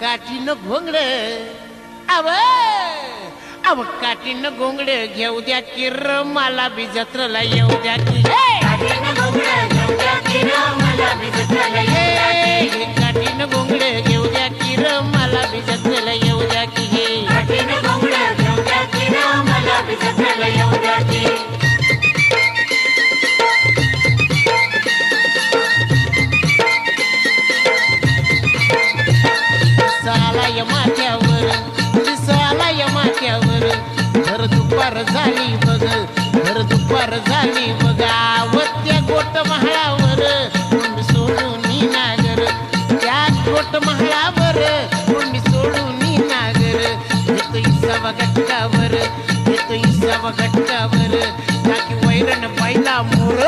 काठीनं घोंगड अव अव काठीनं घोंगड घेऊ द्या की र मला बी जत्रेला येऊ द्या की काठीनं घोंगड घेऊ द्या की र मला बी जत्रेला येऊ द्या की काठीनं घोंगड घेऊ द्या की र मला बी जत्रेला येऊ द्या की काठीनं घोंगड घेऊ द्या की र मला बी जत्रेला येऊ द्या की सालाय माथ्यावर सालाय माथ्यावर भर दुपार झाली बघ भर दुपार झाली बघा व त्या गोट महाळावर कोंड सोडून नागर त्या गोट महाळावर कोंड सोडून नागर येतो इसावा गटकावर येतो इसावा गटकावर टाकी वैरण पाहिला मोर